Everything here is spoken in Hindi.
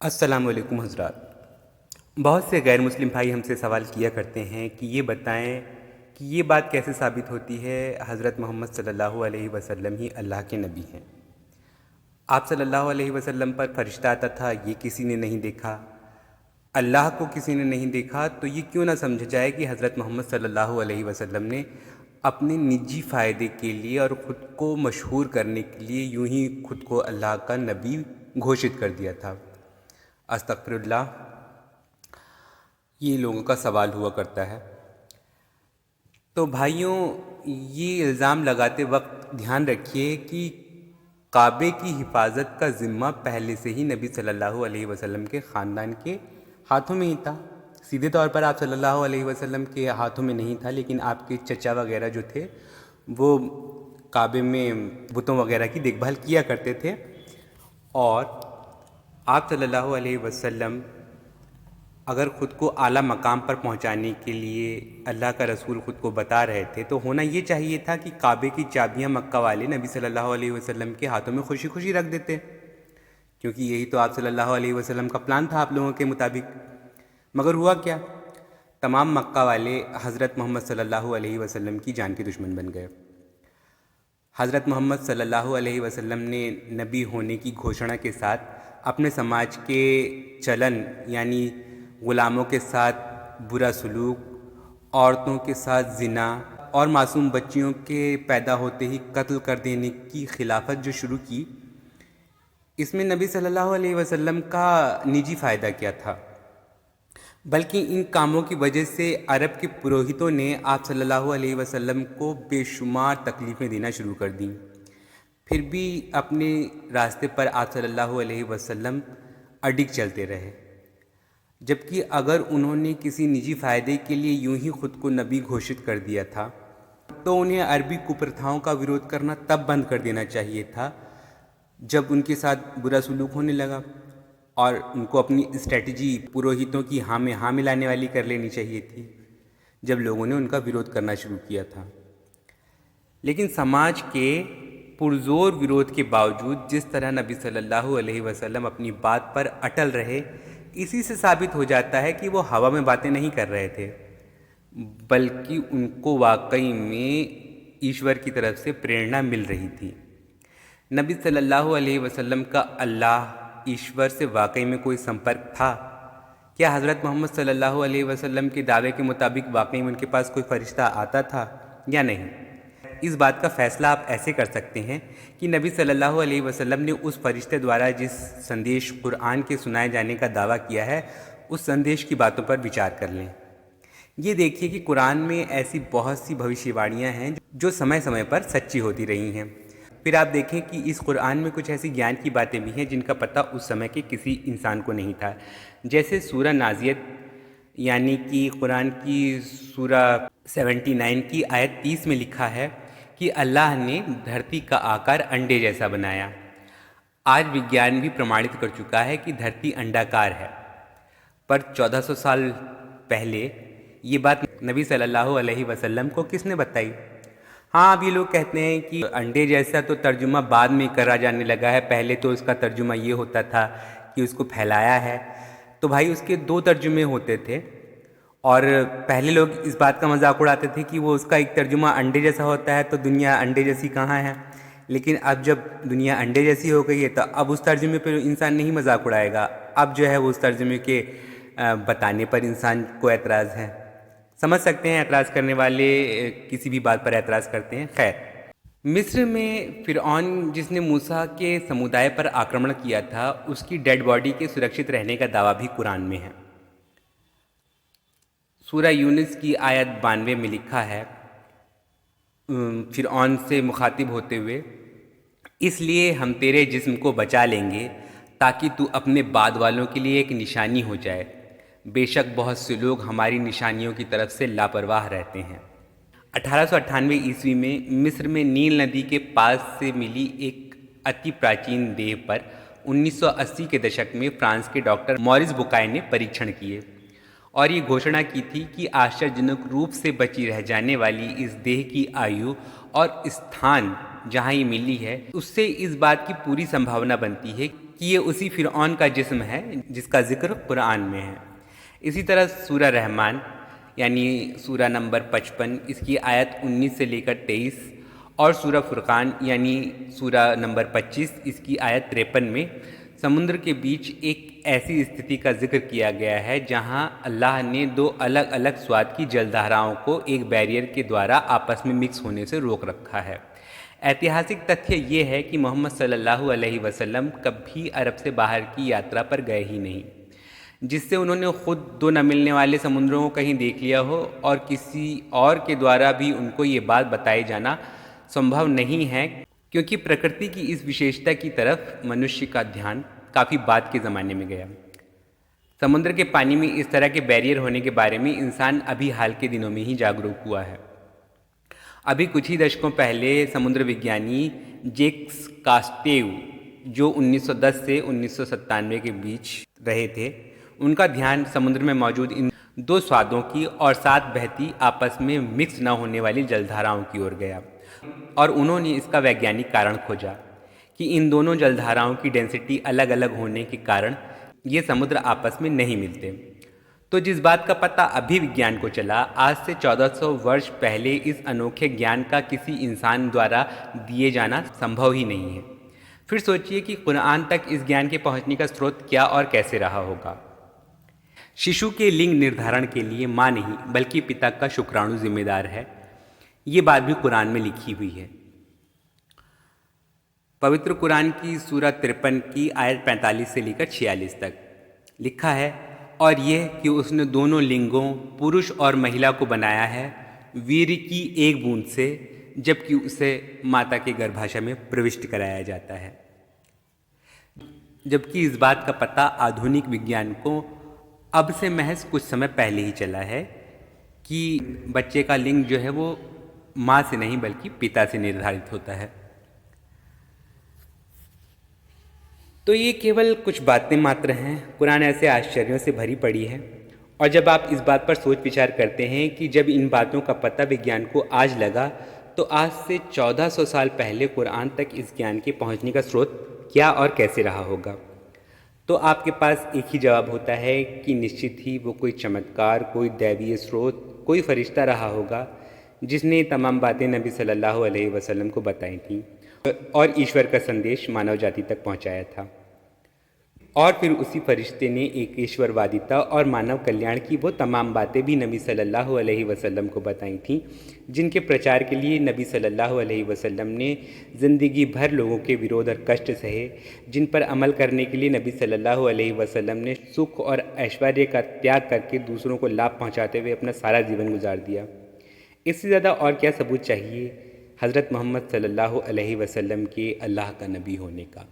अस्सलाम वालेकुम हज़रात। बहुत से गैर मुस्लिम भाई हमसे सवाल किया करते हैं कि ये बताएं कि ये बात कैसे साबित होती है हज़रत मोहम्मद सल्लल्लाहु अलैहि वसल्लम ही अल्लाह के नबी हैं। आप सल्लल्लाहु अलैहि वसल्लम पर फरिश्ता आता था, ये किसी ने नहीं देखा, अल्लाह को किसी ने नहीं देखा, तो ये क्यों ना समझा जाए कि हज़रत मोहम्मद सल्लल्लाहु अलैहि वसल्लम ने अपने निजी फ़ायदे के लिए और ख़ुद को मशहूर करने के लिए यूं ही खुद को अल्लाह का नबी घोषित कर दिया था। अस्तग़फिरुल्लाह, ये लोगों का सवाल हुआ करता है। तो भाइयों, ये इल्ज़ाम लगाते वक्त ध्यान रखिए कि काबे की हिफाजत का ज़िम्मा पहले से ही नबी सल्लल्लाहु अलैहि वसल्लम के ख़ानदान के हाथों में ही था। सीधे तौर पर आप सल्लल्लाहु अलैहि वसल्लम के हाथों में नहीं था, लेकिन आपके चचा वगैरह जो थे वो काबे में बुतों वगैरह की देखभाल किया करते थे। और आप सल्लल्लाहु अलैहि वसल्लम अगर ख़ुद को आला मकाम पर पहुंचाने के लिए अल्लाह का रसूल ख़ुद को बता रहे थे, तो होना ये चाहिए था कि काबे की चाबियां मक्का वाले नबी सल्लल्लाहु अलैहि वसल्लम के हाथों में खुशी खुशी रख देते, क्योंकि यही तो आप सल्लल्लाहु अलैहि वसल्लम का प्लान था आप लोगों के मुताबिक। मगर हुआ क्या, तमाम मक्का वाले हज़रत मोहम्मद सल्लल्लाहु अलैहि वसल्लम की जान के दुश्मन बन गए। हज़रत मोहम्मद सल्लल्लाहु अलैहि वसल्लम ने नबी होने की घोषणा के साथ अपने समाज के चलन यानी ग़ुलामों के साथ बुरा सलूक, औरतों के साथ ज़िना और मासूम बच्चियों के पैदा होते ही कत्ल कर देने की खिलाफत जो शुरू की, इसमें नबी सल्लल्लाहु अलैहि वसल्लम का निजी फ़ायदा क्या था? बल्कि इन कामों की वजह से अरब के पुरोहितों ने आप सल्लल्लाहु अलैहि वसल्लम को बेशुमार तकलीफ़ें देना शुरू कर दी। फिर भी अपने रास्ते पर आप सल्लल्लाहु अलैहि वसल्लम अडिग चलते रहे, जबकि अगर उन्होंने किसी निजी फ़ायदे के लिए यूं ही ख़ुद को नबी घोषित कर दिया था, तो उन्हें अरबी कुप्रथाओं का विरोध करना तब बंद कर देना चाहिए था जब उनके साथ बुरा सलूक होने लगा, और उनको अपनी स्ट्रेटजी पुरोहितों की हाँ में हाँ मिलाने वाली कर लेनी चाहिए थी जब लोगों ने उनका विरोध करना शुरू किया था। लेकिन समाज के पुरजोर विरोध के बावजूद जिस तरह नबी सल्लल्लाहु अलैहि वसल्लम अपनी बात पर अटल रहे, इसी से साबित हो जाता है कि वो हवा में बातें नहीं कर रहे थे, बल्कि उनको वाकई में ईश्वर की तरफ से प्रेरणा मिल रही थी। नबी सल्लल्लाहु अलैहि वसल्लम का अल्लाह ईश्वर से वाकई में कोई संपर्क था? क्या हज़रत मोहम्मद सल्लल्लाहु अलैहि वसल्लम के दावे के मुताबिक वाकई में उनके पास कोई फ़रिश्ता आता था या नहीं? इस बात का फ़ैसला आप ऐसे कर सकते हैं कि नबी सल्लल्लाहु अलैहि वसल्लम ने उस फ़रिश्ते द्वारा जिस संदेश कुरान के सुनाए जाने का दावा किया है, उस संदेश की बातों पर विचार कर लें। ये देखिए कि कुरान में ऐसी बहुत सी भविष्यवाणियाँ हैं जो समय समय पर सच्ची होती रही हैं। फिर आप देखें कि इस कुरान में कुछ ऐसी ज्ञान की बातें भी हैं जिनका पता उस समय के किसी इंसान को नहीं था। जैसे सूरा नाज़ियत यानी कि कुरान की सूरा 79 की आयत 30 में लिखा है कि अल्लाह ने धरती का आकार अंडे जैसा बनाया। आज विज्ञान भी प्रमाणित कर चुका है कि धरती अंडाकार है, पर 1400 साल पहले ये बात नबी सल्लल्लाहु अलैहि वसल्लम को किसने बताई? हाँ, अब ये लोग कहते हैं कि अंडे जैसा तो तर्जुमा बाद में करा जाने लगा है, पहले तो उसका तर्जुमा ये होता था कि उसको फैलाया है। तो भाई उसके दो तर्जुमे होते थे, और पहले लोग इस बात का मजाक उड़ाते थे कि वो उसका एक तर्जुमा अंडे जैसा होता है तो दुनिया अंडे जैसी कहाँ है। लेकिन अब जब दुनिया अंडे जैसी हो गई है तो अब उस तर्जुमे पर इंसान नहीं मजाक उड़ाएगा, अब जो है वो उस तर्जुमे के बताने पर इंसान को एतराज़ है। समझ सकते हैं एतराज़ करने वाले किसी भी बात पर एतराज़ करते हैं। खैर, मिस्र में फ़िरऔन जिसने मूसा के समुदाय पर आक्रमण किया था, उसकी डेड बॉडी के सुरक्षित रहने का दावा भी कुरान में है। सूरा यूनुस की आयत 92 में लिखा है फ़िरऔन से मुखातिब होते हुए, इसलिए हम तेरे जिस्म को बचा लेंगे ताकि तू अपने बाद वालों के लिए एक निशानी हो जाए। बेशक बहुत से लोग हमारी निशानियों की तरफ से लापरवाह रहते हैं। 1898 ईस्वी में मिस्र में नील नदी के पास से मिली एक अति प्राचीन देह पर 1980 के दशक में फ्रांस के डॉक्टर मॉरिस बुकाय ने परीक्षण किए और ये घोषणा की थी कि आश्चर्यजनक रूप से बची रह जाने वाली इस देह की आयु और स्थान जहाँ ये मिली है, उससे इस बात की पूरी संभावना बनती है कि ये उसी फ़िरऔन का जिस्म है जिसका जिक्र कुरान में है। इसी तरह सूरह रहमान यानी सूरह नंबर 55 इसकी आयत 19 से लेकर 23 और सूरह फुरकान यानी सूरह नंबर 25 इसकी आयत 53 में समुद्र के बीच एक ऐसी स्थिति का जिक्र किया गया है जहां अल्लाह ने दो अलग अलग स्वाद की जलधाराओं को एक बैरियर के द्वारा आपस में मिक्स होने से रोक रखा है। ऐतिहासिक तथ्य ये है कि मोहम्मद सल्लल्लाहु अलैहि वसल्लम कभी अरब से बाहर की यात्रा पर गए ही नहीं, जिससे उन्होंने खुद दो न मिलने वाले समुद्रों को कहीं देख लिया हो और किसी और के द्वारा भी उनको ये बात बताए जाना संभव नहीं है, क्योंकि प्रकृति की इस विशेषता की तरफ मनुष्य का ध्यान काफ़ी बाद के ज़माने में गया। समुद्र के पानी में इस तरह के बैरियर होने के बारे में इंसान अभी हाल के दिनों में ही जागरूक हुआ है। अभी कुछ ही दशकों पहले समुद्र विज्ञानी जेक्स कास्टेव, जो 1910 से 1997 के बीच रहे थे, उनका ध्यान समुद्र में मौजूद इन दो स्वादों की और साथ बहती आपस में मिक्स न होने वाली जलधाराओं की ओर गया और उन्होंने इसका वैज्ञानिक कारण खोजा कि इन दोनों जलधाराओं की डेंसिटी अलग अलग होने के कारण ये समुद्र आपस में नहीं मिलते। तो जिस बात का पता अभी विज्ञान को चला, आज से 1400 वर्ष पहले इस अनोखे ज्ञान का किसी इंसान द्वारा दिए जाना संभव ही नहीं है। फिर सोचिए कि कुरान तक इस ज्ञान के पहुंचने का स्रोत क्या और कैसे रहा होगा। शिशु के लिंग निर्धारण के लिए माँ नहीं बल्कि पिता का शुक्राणु जिम्मेदार है, ये बात भी कुरान में लिखी हुई है। पवित्र कुरान की सूरह 53 की आयत 45 से लेकर 46 तक लिखा है, और यह कि उसने दोनों लिंगों पुरुष और महिला को बनाया है वीर्य की एक बूंद से, जबकि उसे माता के गर्भाशय में प्रविष्ट कराया जाता है। जबकि इस बात का पता आधुनिक विज्ञान को अब से महज कुछ समय पहले ही चला है कि बच्चे का लिंग जो है वो माँ से नहीं बल्कि पिता से निर्धारित होता है। तो ये केवल कुछ बातें मात्र हैं, कुरान ऐसे आश्चर्यों से भरी पड़ी है। और जब आप इस बात पर सोच विचार करते हैं कि जब इन बातों का पता विज्ञान को आज लगा, तो आज से 1400 साल पहले कुरान तक इस ज्ञान के पहुंचने का स्रोत क्या और कैसे रहा होगा, तो आपके पास एक ही जवाब होता है कि निश्चित ही वो कोई चमत्कार, कोई दैवीय स्रोत, कोई फरिश्ता रहा होगा जिसने तमाम बातें नबी सल्लल्लाहु अलैहि वसल्लम को बताई थीं और ईश्वर का संदेश मानव जाति तक पहुंचाया था। और फिर उसी फरिश्ते ने एक ईश्वरवादिता और मानव कल्याण की वो तमाम बातें भी नबी सल्लल्लाहु अलैहि वसल्लम को बताई थीं, जिनके प्रचार के लिए नबी सल्लल्लाहु अलैहि वसल्लम ने ज़िंदगी भर लोगों के विरोध और कष्ट सहे, जिन पर अमल करने के लिए नबी सल्लल्लाहु अलैहि वसल्लम ने सुख और ऐश्वर्य का त्याग करके दूसरों को लाभ पहुँचाते हुए अपना सारा जीवन गुजार दिया। इससे ज़्यादा और क्या सबूत चाहिए हज़रत मोहम्मद सल्लल्लाहु अलैहि वसल्लम के अल्लाह का नबी होने का।